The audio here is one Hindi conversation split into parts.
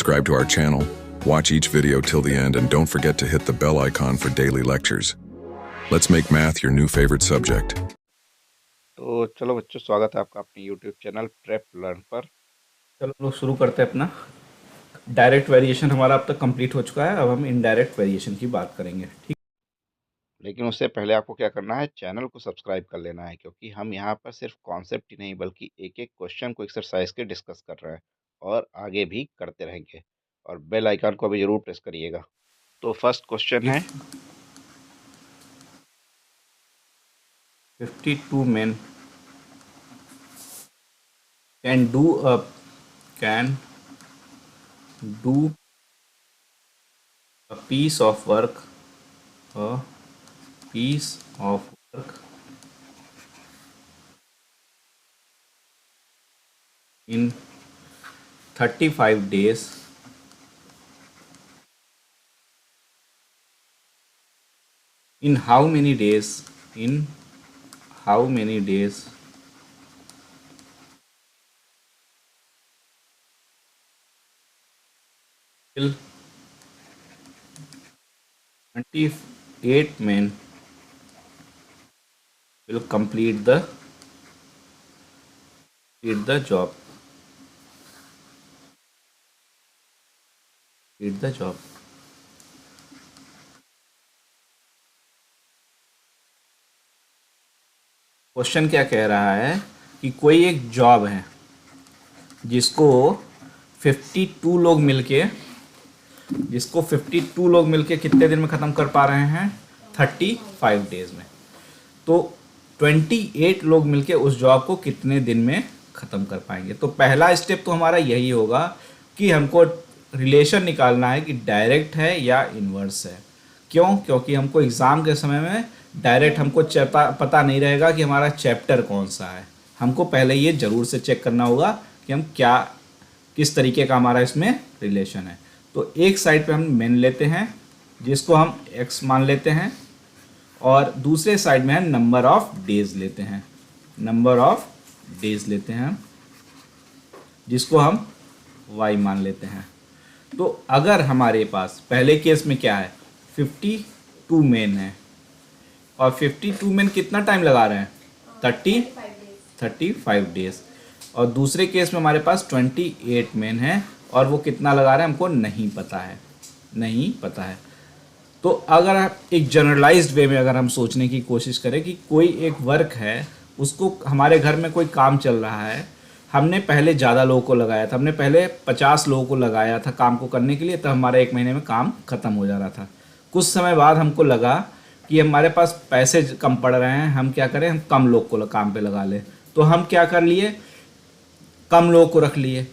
subscribe to our channel, watch each video till the end, and don't forget to hit the bell icon for daily lectures. Let's make math your new favorite subject. तो चलो बच्चों, स्वागत है आपका अपने YouTube चैनल प्रेप लर्न पर। चलो लोग शुरू करते हैं अपना। डायरेक्ट वेरिएशन हमारा अब तक कंप्लीट हो चुका है। अब हम इनडायरेक्ट वेरिएशन की बात करेंगे। ठीक, लेकिन उससे पहले आपको क्या करना है, चैनल को सब्सक्राइब कर लेना है, क्योंकि हम यहाँ पर सिर्फ कॉन्सेप्ट ही नहीं बल्कि एक एक क्वेश्चन को एक्सरसाइज के डिस्कस कर रहे हैं और आगे भी करते रहेंगे। और बेल आइकन को भी जरूर प्रेस करिएगा। तो फर्स्ट क्वेश्चन है, 52 men can can do a piece of work a piece of work in 35 days in how many days in how many days will 28 men will complete the job. Complete the job. Question क्या कह रहा है कि कोई एक जॉब है जिसको 52 लोग मिलके कितने दिन में ख़त्म कर पा रहे हैं? 35 डेज में। तो 28 लोग मिलके उस जॉब को कितने दिन में ख़त्म कर पाएंगे? तो पहला स्टेप तो हमारा यही होगा कि हमको रिलेशन निकालना है कि डायरेक्ट है या इन्वर्स है। क्यों? क्योंकि हमको एग्ज़ाम के समय में डायरेक्ट हमको पता नहीं रहेगा कि हमारा चैप्टर कौन सा है। हमको पहले ये ज़रूर से चेक करना होगा कि हम किस तरीके का हमारा इसमें रिलेशन है। तो एक साइड पे हम मेन लेते हैं जिसको हम x मान लेते हैं, और दूसरे साइड में है नंबर ऑफ डेज लेते हैं, जिसको हम y मान लेते हैं। तो अगर हमारे पास पहले केस में क्या है, 52 मेन है और 52 मेन कितना टाइम लगा रहे हैं? 35 डेज। और दूसरे केस में हमारे पास 28 मेन है और वो कितना लगा रहे हैं हमको नहीं पता है। तो अगर आप एक जनरलाइज्ड वे में अगर हम सोचने की कोशिश करें कि कोई एक वर्क है, उसको हमारे घर में कोई काम चल रहा है, हमने पहले ज़्यादा लोगों को लगाया था, हमने पहले 50 लोगों को लगाया था काम को करने के लिए, तब हमारा 1 महीने में काम ख़त्म हो जा रहा था। कुछ समय बाद हमको लगा कि हमारे पास पैसे कम पड़ रहे हैं, हम क्या करें, हम कम लोग को काम पे लगा लें। तो हम क्या कर लिए, कम लोगों को रख लिए,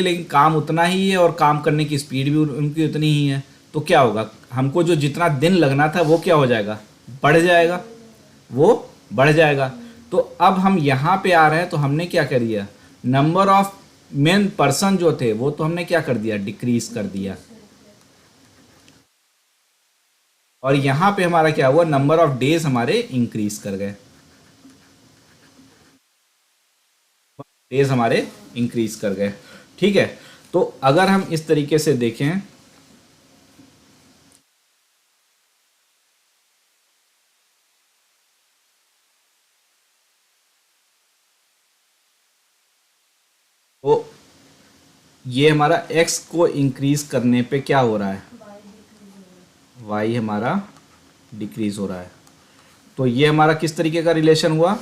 लेकिन काम उतना ही है और काम करने की स्पीड भी उनकी उतनी ही है। तो क्या होगा, हमको जो जितना दिन लगना था वो क्या हो जाएगा, बढ़ जाएगा। तो अब हम यहाँ पे आ रहे हैं, तो हमने क्या कर दिया, नंबर ऑफ मेन पर्सन जो थे वो तो हमने क्या कर दिया, डिक्रीज कर दिया। और यहाँ पे हमारा क्या हुआ, नंबर ऑफ डेज हमारे इंक्रीज कर गए, ठीक है। तो अगर हम इस तरीके से देखें तो ये हमारा x को इंक्रीज करने पे क्या हो रहा है, y हमारा डिक्रीज हो रहा है। तो ये हमारा किस तरीके का रिलेशन हुआ,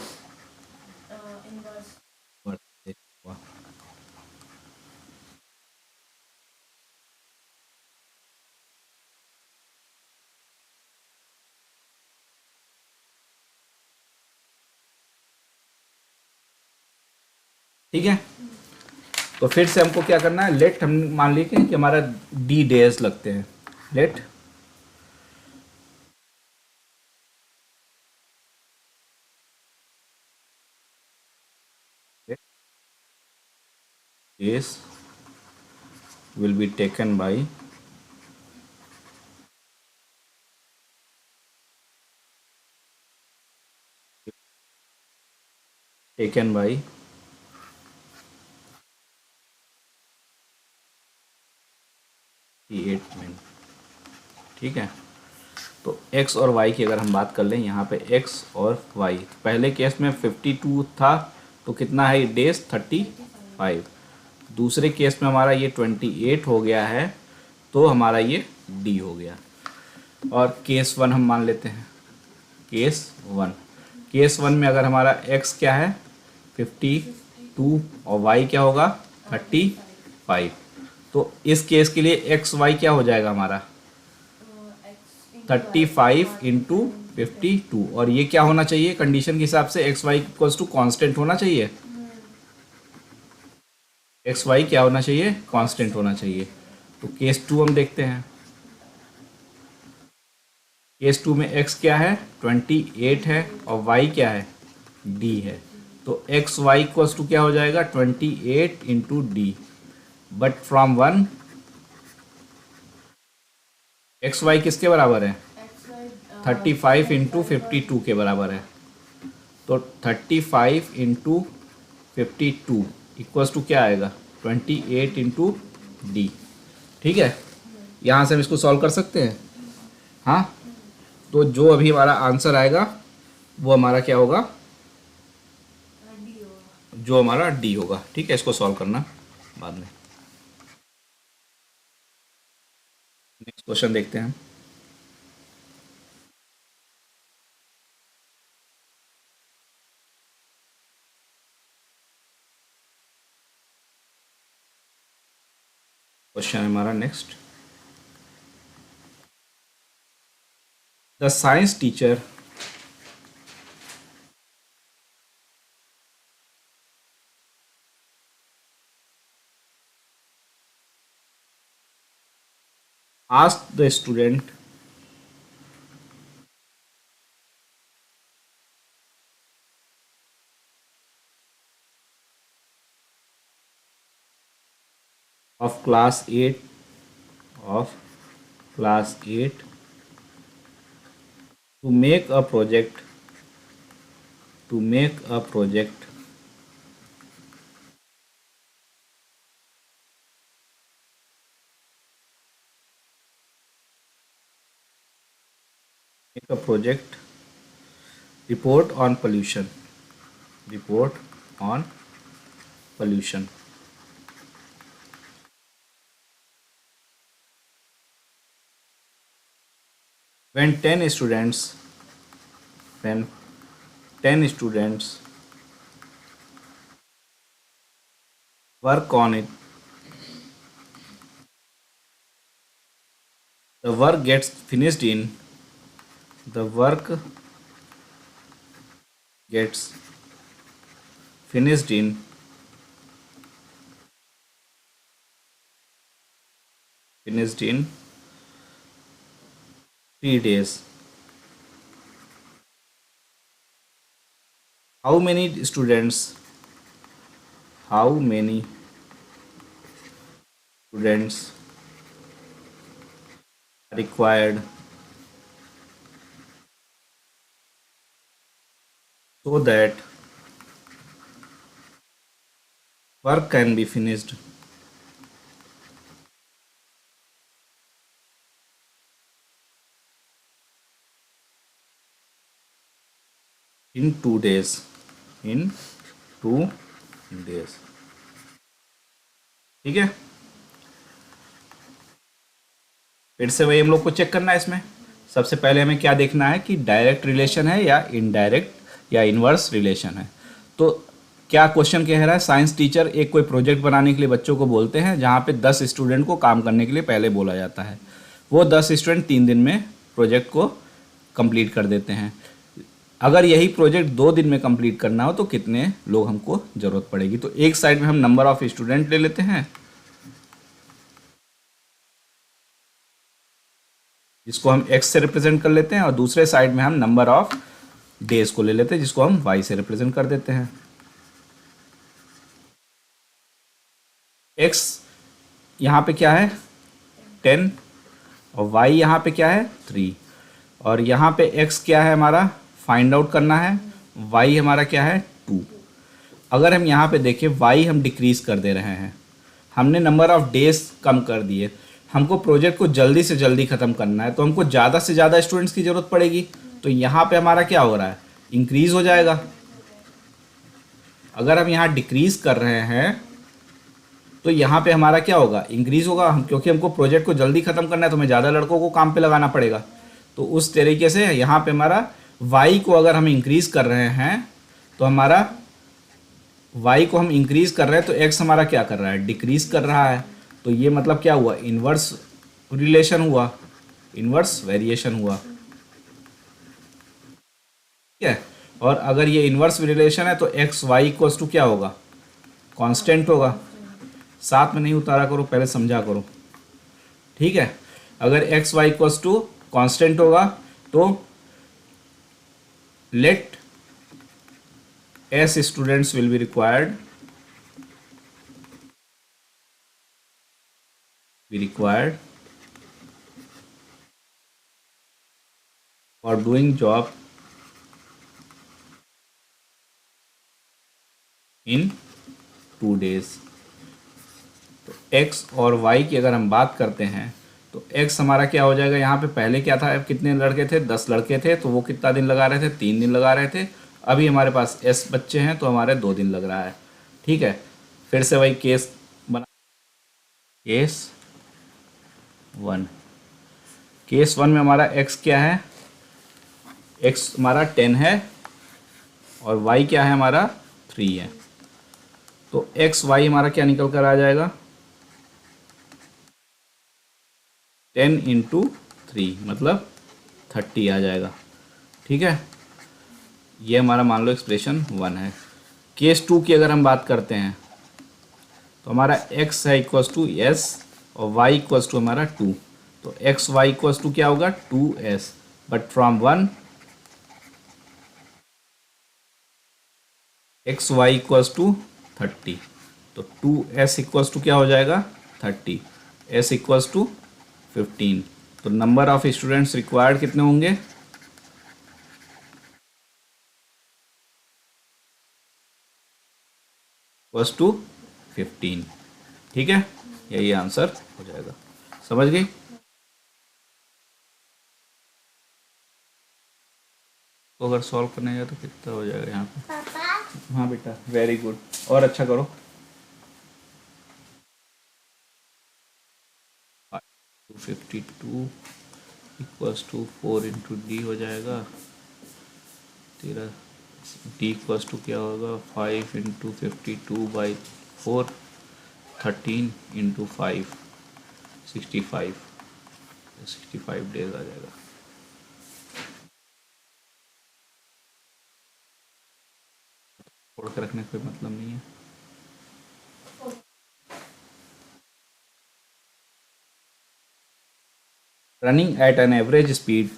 ठीक है। तो फिर से हमको क्या करना है, लेट हम मान लीजिए कि हमारा d डेज लगते हैं, late days will be taken by ठीक है। तो x और y की अगर हम बात कर लें यहाँ पे x और y, पहले केस में 52 था तो कितना है डेज 35, दूसरे केस में हमारा ये 28 हो गया है तो हमारा ये d हो गया। और केस 1 हम मान लेते हैं, केस 1 में अगर हमारा x क्या है 52 और y क्या होगा 35, तो इस केस के लिए एक्स वाई क्या हो जाएगा हमारा 35 इंटू 52, और ये क्या होना चाहिए कंडीशन के हिसाब से x y equals to constant होना चाहिए, एक्स वाई क्या होना चाहिए कांस्टेंट होना चाहिए। तो केस 2 हम देखते हैं, केस 2 में x क्या है 28 है और y क्या है d है, तो एक्स वाई इक्वल्स टू क्या हो जाएगा 28 into D, but from 1 x y किसके बराबर है 35 इंटू 52 के बराबर है, तो 35 इंटू 52 इक्वल्स टू क्या आएगा 28 इंटू डी। ठीक है, यहाँ से हम इसको सॉल्व कर सकते हैं। हाँ, तो जो अभी हमारा आंसर आएगा वो हमारा क्या होगा, जो हमारा डी होगा। ठीक है, इसको सॉल्व करना बाद में। नेक्स्ट क्वेश्चन देखते हैं। क्वेश्चन है हमारा next, the science teacher asked the student of class 8 to make a project report on pollution. When 10 students work on it, the work gets finished in 3 days. How many students are required so that work can be finished in 2 days? ठीक है, फिर से वही हम लोग को चेक करना है। इसमें सबसे पहले हमें क्या देखना है कि डायरेक्ट रिलेशन है या इनडायरेक्ट या इनवर्स रिलेशन है। तो क्या क्वेश्चन कह रहा है, साइंस टीचर एक कोई प्रोजेक्ट बनाने के लिए बच्चों को बोलते हैं जहाँ पे 10 स्टूडेंट को काम करने के लिए पहले बोला जाता है। वो 10 स्टूडेंट 3 दिन में प्रोजेक्ट को कंप्लीट कर देते हैं। अगर यही प्रोजेक्ट 2 दिन में कंप्लीट करना हो तो कितने लोग हमको ज़रूरत पड़ेगी। तो एक साइड में हम नंबर ऑफ स्टूडेंट ले लेते हैं, जिसको हम x से रिप्रेजेंट कर लेते हैं, और दूसरे साइड में हम नंबर ऑफ डेज को ले लेते हैं, जिसको हम y से रिप्रेजेंट कर देते हैं। x यहाँ पे क्या है 10 और y यहाँ पे क्या है 3, और यहाँ पे x क्या है हमारा फाइंड आउट करना है, y हमारा क्या है 2। अगर हम यहाँ पे देखें y हम डिक्रीज कर दे रहे हैं, हमने नंबर ऑफ डेज कम कर दिए, हमको प्रोजेक्ट को जल्दी से जल्दी ख़त्म करना है, तो हमको ज़्यादा से ज़्यादा स्टूडेंट्स की ज़रूरत पड़ेगी। तो यहाँ पे हमारा क्या हो रहा है, इंक्रीज़ हो जाएगा। अगर हम यहाँ डिक्रीज़ कर रहे हैं तो यहाँ पे हमारा क्या होगा, इंक्रीज़ होगा। हम क्योंकि हमको प्रोजेक्ट को जल्दी ख़त्म करना है तो हमें ज़्यादा लड़कों को काम पे लगाना पड़ेगा। तो उस तरीके से यहाँ पे हमारा वाई को अगर हम इंक्रीज़ कर रहे हैं तो हमारा वाई को हम इंक्रीज़ कर रहे हैं तो एक्स हमारा क्या कर रहा है, डिक्रीज़ कर रहा है। तो ये मतलब क्या हुआ, इन्वर्स रिलेशन हुआ, इन्वर्स वेरिएशन हुआ, ठीक है। और अगर ये इन्वर्स रिलेशन है तो एक्स वाई इक्वल्स टू क्या होगा, कांस्टेंट होगा। साथ में नहीं उतारा करो, पहले समझा करो, ठीक है। अगर x y equals to constant होगा तो let S students will be required for doing job in 2 days। तो x और y की अगर हम बात करते हैं तो x हमारा क्या हो जाएगा, यहाँ पे पहले क्या था, कितने लड़के थे, 10 लड़के थे, तो वो कितना दिन लगा रहे थे, 3 दिन लगा रहे थे। अभी हमारे पास s बच्चे हैं तो हमारे 2 दिन लग रहा है, ठीक है। फिर से वही केस बना, केस 1। केस 1 में हमारा x क्या है, x हमारा 10 है और y क्या है हमारा 3 है। तो एक्स वाई हमारा क्या निकल कर आ जाएगा, 10 इंटू 3 मतलब 30 आ जाएगा, ठीक है। ये हमारा मान लो एक्सप्रेशन 1 है। केस 2 की अगर हम बात करते हैं तो हमारा x है इक्वल्स टू एस और y इक्वल्स टू हमारा 2। तो एक्स वाई इक्वल्स टू क्या होगा 2s, but from 1 x y equals to 30। तो 2s इक्वल्स टू क्या हो जाएगा 30, s इक्वल्स टू 15। तो नंबर ऑफ स्टूडेंट्स रिक्वायर्ड कितने होंगे, इक्वल्स टू 15, ठीक है। यही आंसर हो जाएगा, समझ गई। तो अगर सॉल्व करने जाए तो कितना हो जाएगा यहाँ पे, पापा? हाँ बेटा, वेरी गुड, और अच्छा करो। 252 इक्वल्स टू 4 इंटू डी हो जाएगा। तेरा डी इक्वल्स टू क्या होगा, 5 इंटू 52/4, 13 इंटू 5, 65 डेज आ जाएगा। छोड़ कर रखने का कोई मतलब नहीं है। Running at an average speed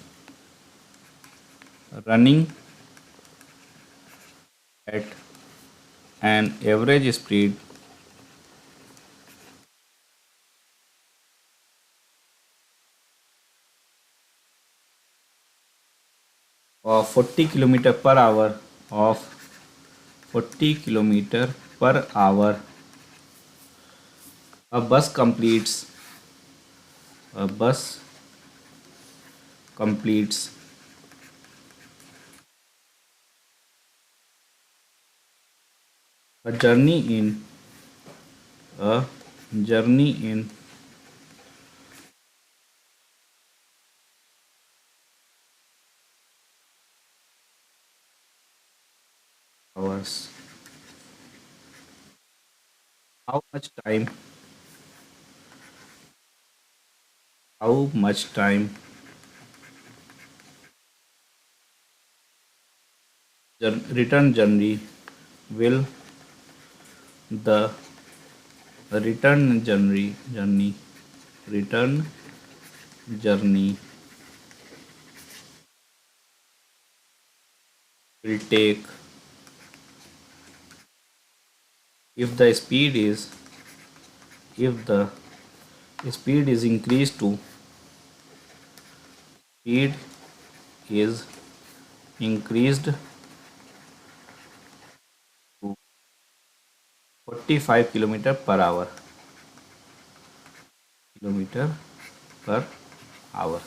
of 40 kilometer per hour a bus completes a journey in 2 hours. How much time return journey will the return journey will take if the speed is increased to 45 kilometer per hour per hour.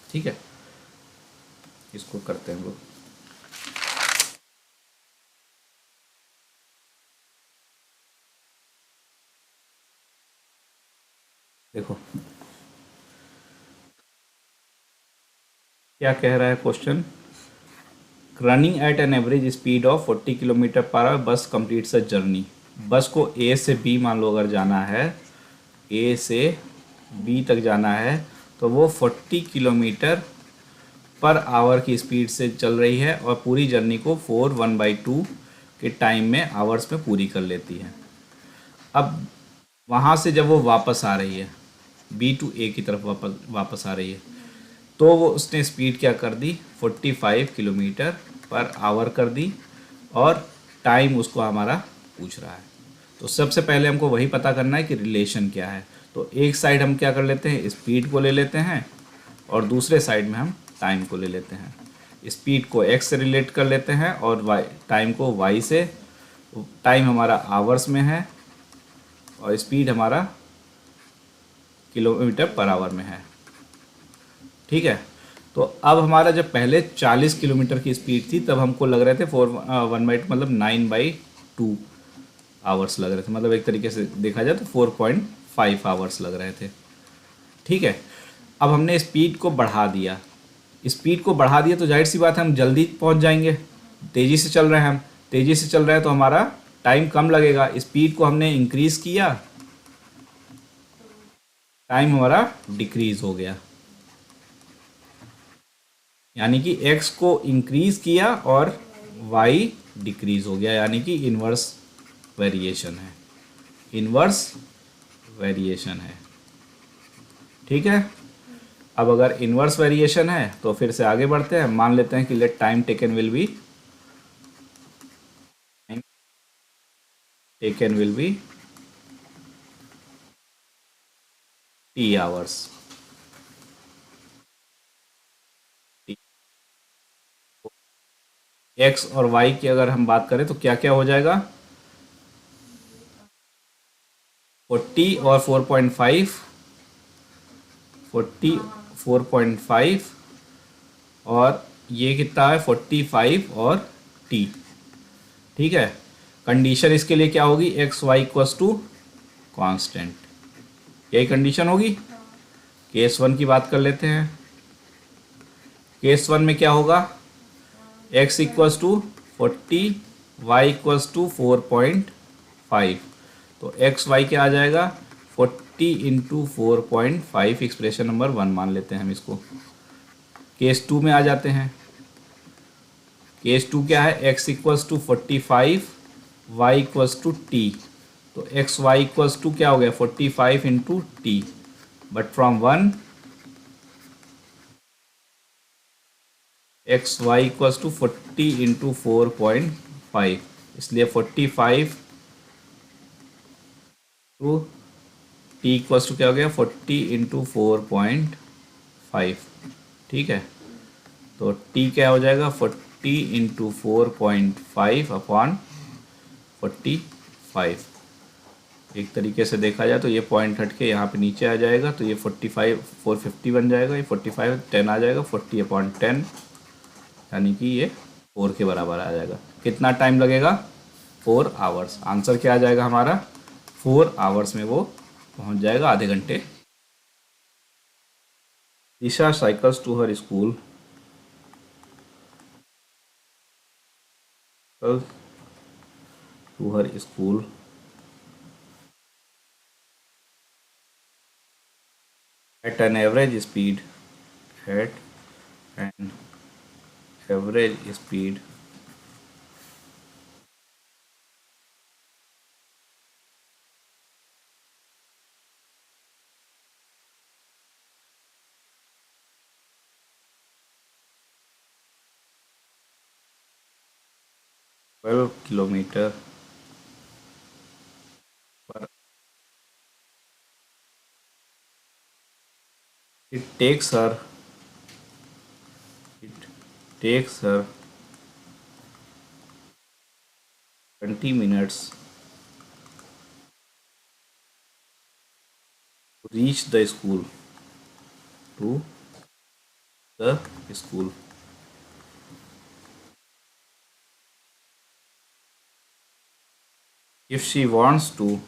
ठीक है, इसको करते हैं हम लोग। देखो क्या कह रहा है question. Running at an average speed of 40 kilometre per our बस कंप्लीट्स अ जर्नी। बस को ए से बी मान लो अगर जाना है, ए से बी तक जाना है, तो वो 40 किलोमीटर पर आवर की स्पीड से चल रही है और पूरी जर्नी को 4/1/2 के टाइम में आवर्स में पूरी कर लेती है। अब वहाँ से जब वो वापस आ रही है, बी टू ए की तरफ वापस आ रही है, तो वो उसने स्पीड क्या कर दी, 45 किलोमीटर पर आवर कर दी और टाइम उसको हमारा पूछ रहा है। तो सबसे पहले हमको वही पता करना है कि रिलेशन क्या है। तो एक साइड हम क्या कर लेते हैं, स्पीड को ले लेते हैं और दूसरे साइड में हम टाइम को ले लेते हैं। स्पीड को x से रिलेट कर लेते हैं और y टाइम को y से। टाइम हमारा आवर्स में है और स्पीड हमारा किलोमीटर पर आवर में है। ठीक है, तो अब हमारा जब पहले 40 किलोमीटर की स्पीड थी तब हमको लग रहे थे 4/1/2 मतलब 9/2 आवर्स लग रहे थे, मतलब एक तरीके से देखा जाए तो 4.5 आवर्स लग रहे थे। ठीक है, अब हमने स्पीड को बढ़ा दिया। स्पीड को बढ़ा दिया तो जाहिर सी बात है हम जल्दी पहुंच जाएंगे। तेज़ी से चल रहे हैं हम, तेज़ी से चल रहे हैं तो हमारा टाइम कम लगेगा। स्पीड को हमने इंक्रीज़ किया, टाइम हमारा डिक्रीज़ हो गया। यानी कि x को इंक्रीज़ किया और y डिक्रीज़ हो गया, यानी कि इन्वर्स वेरिएशन है, इन्वर्स वेरिएशन है। ठीक है, अब अगर इन्वर्स वेरिएशन है तो फिर से आगे बढ़ते हैं। मान लेते हैं कि let time taken will be t hours. x और y की अगर हम बात करें तो क्या क्या हो जाएगा, 40 और 4.5, 44.5 और ये कितना है 45 और t। ठीक है, कंडीशन इसके लिए क्या होगी, x y equals to constant, यही कंडीशन होगी। केस 1 की बात कर लेते हैं। केस 1 में क्या होगा, x equals to 40, y equals to 4.5, तो एक्स वाई क्या आ जाएगा 40 इंटू 4.5, एक्सप्रेशन नंबर 1 मान लेते हैं हम इसको। केस 2 में आ जाते हैं। केस 2 क्या है, x equals to 45, y equals to T, तो एक्स वाई इक्वल्स टू क्या हो गया 45 into T, but from 1 x y equals to 40 into 4.5, इसलिए 45 टू टी इक्वल्स टू क्या हो गया 40 इंटू 4.5। ठीक है, तो टी क्या हो जाएगा 40 इंटू 4.5 अपॉन 45। एक तरीके से देखा जाए तो ये पॉइंट हट के यहाँ पे नीचे आ जाएगा, तो ये 45 450 बन जाएगा, ये 45 10 आ जाएगा, 40/10, यानी कि ये 4 के बराबर आ जाएगा। कितना टाइम लगेगा, 4 आवर्स। आंसर क्या आ जाएगा हमारा, 4 आवर्स में वो पहुँच जाएगा, आधे घंटे। Disha cycles to her school at an average speed, at an average speed 12 kilometer per it takes her 20 minutes to reach the school. to the school. If she wants to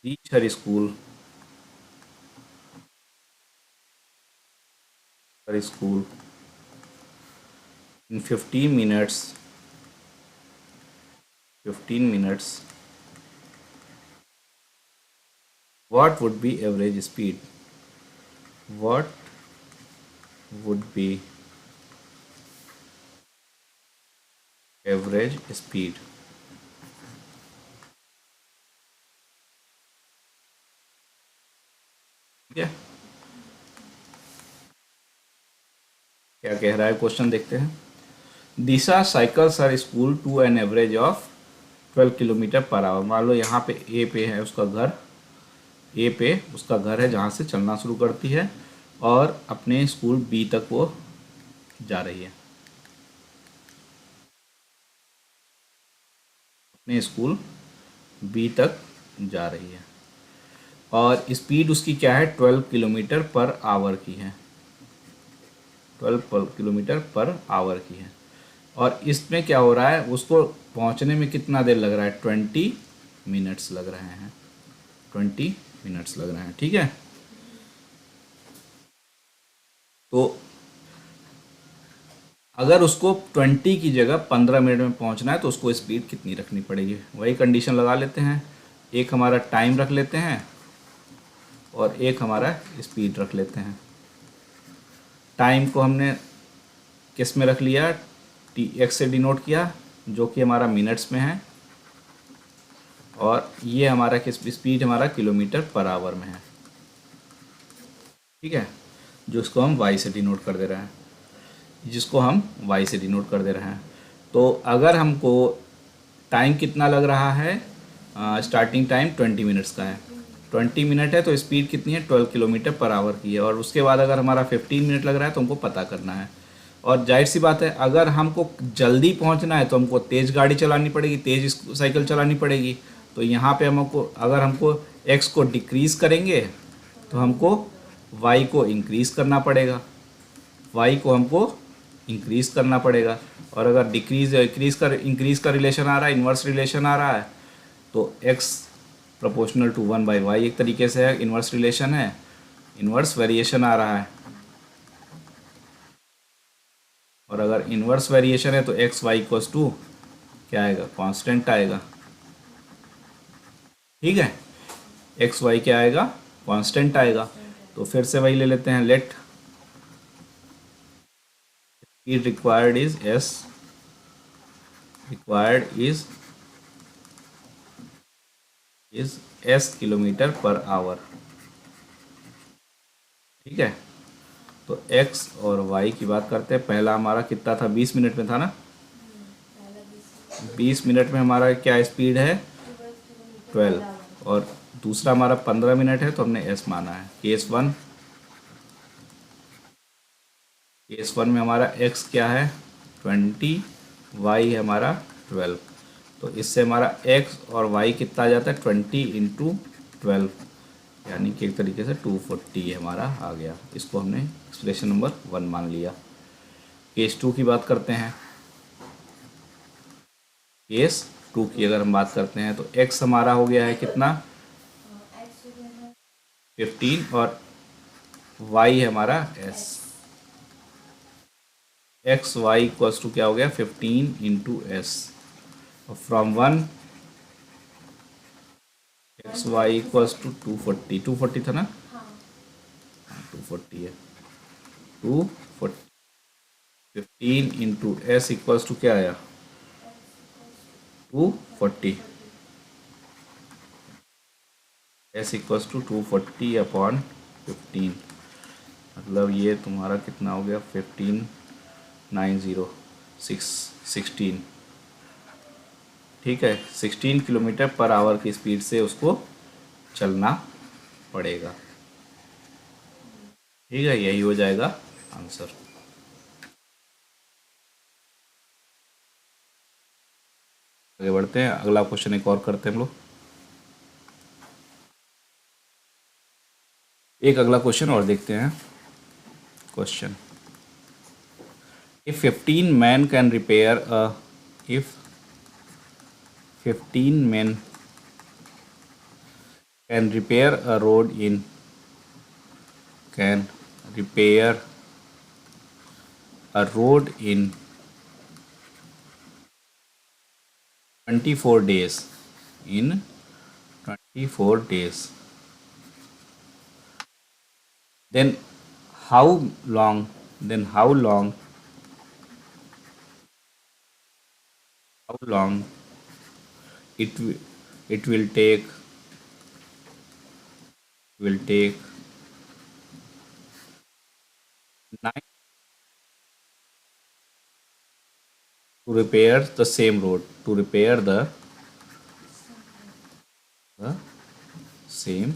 reach her school in 15 minutes, what would be average speed? What would be average speed? ठीक है, क्या कह रहा है क्वेश्चन देखते हैं. Disha cycles her school to an average of 12 kilometre per hour. मान लो यहाँ पे ए पे है उसका घर, ए पे उसका घर है जहाँ से चलना शुरू करती है और अपने स्कूल बी तक वो जा रही है. अपने स्कूल बी तक जा रही है और स्पीड उसकी क्या है, 12 किलोमीटर पर आवर की है. 12 किलोमीटर पर आवर की है. और इसमें क्या हो रहा है, उसको पहुंचने में कितना देर लग रहा है, 20 मिनट्स लग रहे हैं. 20 मिनट्स लग रहे हैं. ठीक है, तो अगर उसको 20 की जगह 15 मिनट में पहुंचना है तो उसको स्पीड कितनी रखनी पड़ेगी. वही कंडीशन लगा लेते हैं. एक हमारा टाइम रख लेते हैं और एक हमारा स्पीड रख लेते हैं. टाइम को हमने किस में रख लिया, TX से डिनोट किया जो कि हमारा मिनट्स में है और ये हमारा किस स्पीड हमारा किलोमीटर पर आवर में है. ठीक है, जो इसको हम Y से डिनोट कर दे रहे हैं, तो अगर हमको टाइम कितना लग रहा है, स्टार्टिंग टाइम 20 मिनट्स का है, 20 मिनट है तो स्पीड कितनी है, 12 किलोमीटर पर आवर की है. और उसके बाद अगर हमारा 15 मिनट लग रहा है तो हमको पता करना है. और जाहिर सी बात है, अगर हमको जल्दी पहुंचना है तो हमको तेज़ गाड़ी चलानी पड़ेगी, तेज़ साइकिल चलानी पड़ेगी. तो यहाँ पे हमको अगर हमको x को डिक्रीज़ करेंगे तो हमको y को इंक्रीज़ करना पड़ेगा, और अगर इंक्रीज़ का रिलेशन आ रहा है, इन्वर्स रिलेशन आ रहा है, तो x प्रोपोर्शनल टू 1/y एक तरीके से है, इन्वर्स रिलेशन है, इन्वर्स वेरिएशन आ रहा है. और अगर इन्वर्स वेरिएशन है तो एक्स वाई इक्वल्स टू क्या आएगा, कांस्टेंट आएगा. ठीक है, एक्स वाई क्या आएगा, कांस्टेंट आएगा. तो फिर से वही ले लेते हैं, let speed required is S kilometre per our. ठीक है, तो x और y की बात करते हैं. पहला हमारा कितना था, 20 मिनट में था ना, 20 मिनट में हमारा क्या स्पीड है, 12, और दूसरा हमारा 15 मिनट है तो हमने s माना है. केस वन में हमारा x क्या है, 20, y है हमारा 12. तो इससे हमारा x और y कितना आ जाता है, 20 इंटू 12, यानी कि एक तरीके से 240 हमारा आ गया. इसको हमने एक्सप्रेशन नंबर 1 मान लिया. केस 2 की बात करते हैं. केस 2 की अगर हम बात करते हैं तो x हमारा हो गया है कितना, 15, और y है हमारा s. X y equals to क्या हो गया, 15 into S. From 1 x y equals to 240 था ना, 240 है, 240. 15 इंटू एस इक्वल्स टू क्या आया, 240. एस इक्वल्स टू 240 अपॉन 15, मतलब ये तुम्हारा कितना हो गया, 15 90 16. ठीक है, 16 किलोमीटर पर आवर की स्पीड से उसको चलना पड़ेगा. ठीक है, यही हो जाएगा आंसर. आगे बढ़ते हैं, अगला क्वेश्चन एक और करते हैं हम लोग। एक अगला क्वेश्चन और देखते हैं। Question, if 15 man can repair a if 15 men can repair a road in can repair a road in 24 days in 24 days, then how long how long it will take 9 to repair the same road, to repair the same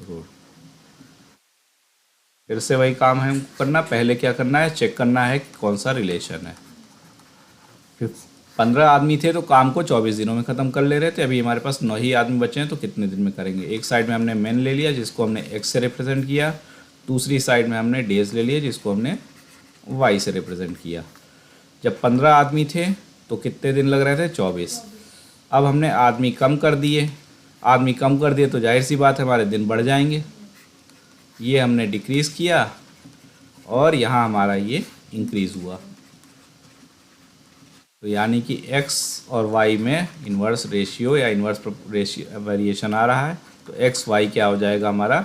road। फिर से वही काम है हमको करना। पहले क्या करना है, चेक करना है कि कौन सा रिलेशन है। फिर 15 आदमी थे तो काम को 24 दिनों में ख़त्म कर ले रहे थे। अभी हमारे पास 9 ही आदमी बचे हैं तो कितने दिन में करेंगे। एक साइड में हमने मैन ले लिया जिसको हमने एक्स से रिप्रेजेंट किया, दूसरी साइड में हमने डेज ले लिया जिसको हमने वाई से रिप्रेजेंट किया। जब 15 आदमी थे तो कितने दिन लग रहे थे, 24। अब हमने आदमी कम कर दिए, तो जाहिर सी बात है हमारे दिन बढ़ जाएंगे। ये हमने डिक्रीज़ किया और यहाँ हमारा ये इंक्रीज़ हुआ। तो यानी कि x और y में इन्वर्स रेशियो या इन्वर्स रेशियो वेरिएशन आ रहा है। तो एक्स वाई क्या हो जाएगा हमारा,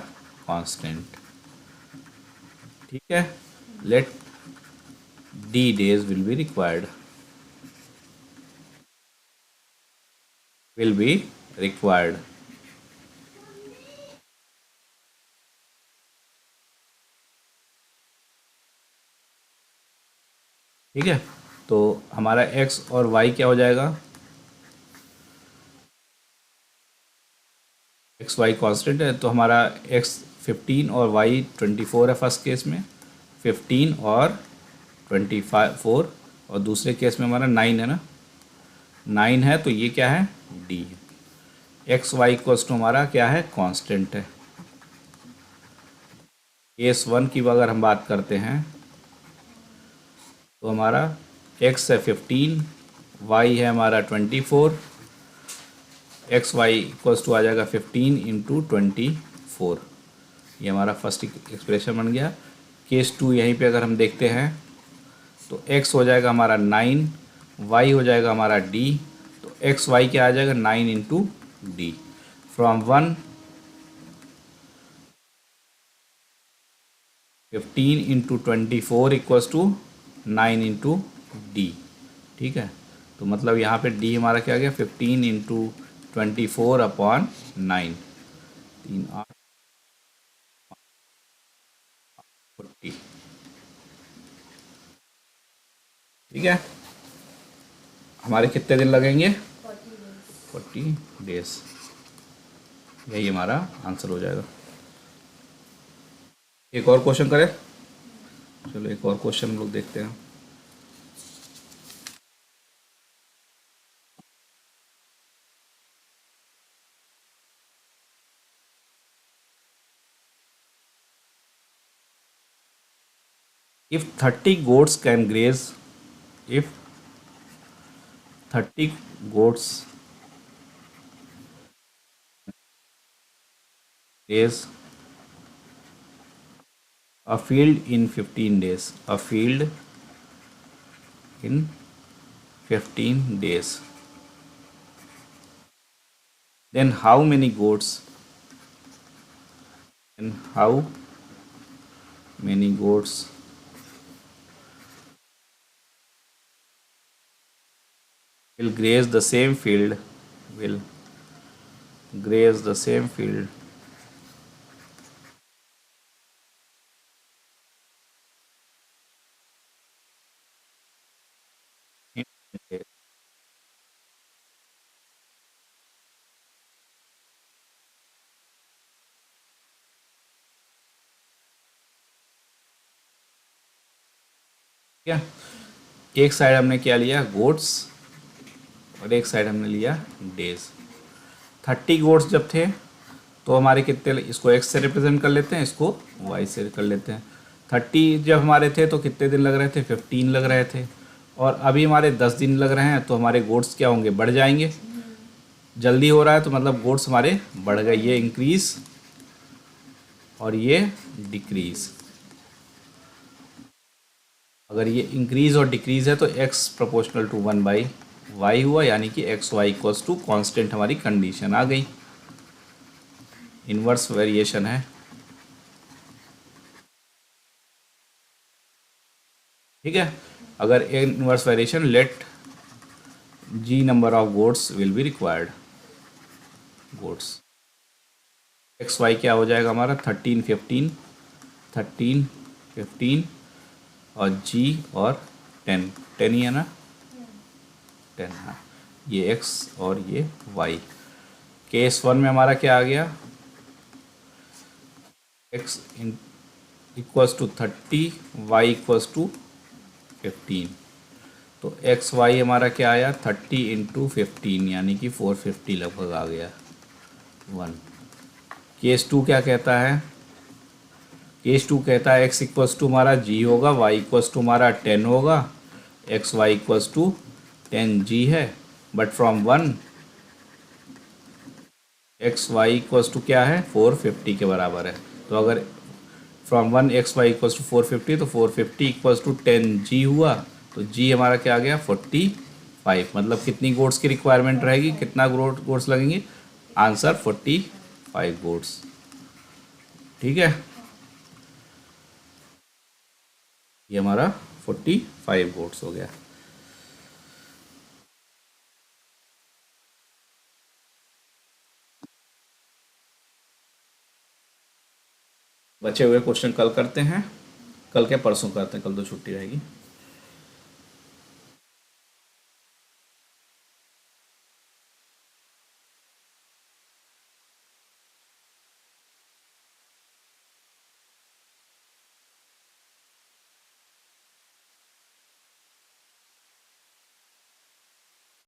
कांस्टेंट। ठीक है, late d days will be required, ठीक है। तो हमारा x और y क्या हो जाएगा, एक्स वाई कांस्टेंट है तो हमारा x 15 और y 24 है फर्स्ट केस में, 15 और 24, और दूसरे केस में हमारा 9 है ना, 9 है तो ये क्या है, d है। एक्स वाई इक्वल्स टू हमारा क्या है, कांस्टेंट है। केस 1 की अगर हम बात करते हैं तो हमारा x है 15, y है हमारा 24, एक्स वाई इक्वल्स टू आ जाएगा 15 इंटू 24। ये हमारा फर्स्ट एक्सप्रेशन बन गया। केस 2 यहीं पे अगर हम देखते हैं तो x हो जाएगा हमारा 9, y हो जाएगा हमारा d, तो एक्स वाई क्या आ जाएगा 9 into D. From 1 15 into 24 equals to 9 into D. ठीक है, तो मतलब यहाँ पे d हमारा क्या आ गया, 15 इंटू 24 अपॉन 9, 3 8 40। ठीक है, हमारे कितने दिन लगेंगे, 40 डेज। यही हमारा आंसर हो जाएगा। एक और क्वेश्चन करें, चलो एक और क्वेश्चन हम लोग देखते हैं। If 30 goats can graze, if 30 goats graze a field in 15 days, a field in 15 days, then how many goats, then how many goats will graze the same field, will graze the same field in 10 days? ठीक है, एक साइड हमने क्या लिया, गोट्स, और एक साइड हमने लिया डेज। 30 गोट्स जब थे तो हमारे कितने, इसको एक्स से रिप्रेजेंट कर लेते हैं, इसको वाई से कर लेते हैं। 30 जब हमारे थे तो कितने दिन लग रहे थे, 15 लग रहे थे। और अभी हमारे 10 दिन लग रहे हैं, तो हमारे गोट्स क्या होंगे, बढ़ जाएंगे। जल्दी हो रहा है तो मतलब गोट्स हमारे बढ़ गए, ये इंक्रीज और ये डिक्रीज। अगर ये इंक्रीज और डिक्रीज है तो x प्रोपोर्शनल टू 1/y हुआ, यानी कि x y equals to constant, हमारी कंडीशन आ गई। इन्वर्स वेरिएशन है, ठीक है। अगर inverse variation, let g number of goats will be required. Goats x y क्या हो जाएगा हमारा, 13 15 और g और 10 ही है ना, 10, हाँ। ये x और ये y। केस 1 में हमारा क्या आ गया, x equals to 30, y equals to 15। तो एक्स वाई हमारा क्या आया, 30 इंटू 15 यानी कि 450 लगभग आ गया 1। केस 2 क्या कहता है, केस 2 कहता है x इक्वल्स टू हमारा g होगा, y इक्वल्स टू हमारा 10 होगा, x y equals to 10g है, but from 1 x y equals to क्या है, 450 के बराबर है। तो अगर from 1 x y equals to 450, तो 450 इक्वल्स टू 10g हुआ, तो g हमारा क्या आ गया, 45। मतलब कितनी गोट्स की रिक्वायरमेंट रहेगी, कितना गोट्स लगेंगे, आंसर 45 गोट्स, ठीक है। ये हमारा 45 गोट्स हो गया। बचे हुए क्वेश्चन कल करते हैं, कल क्या परसों करते हैं, कल तो छुट्टी रहेगी।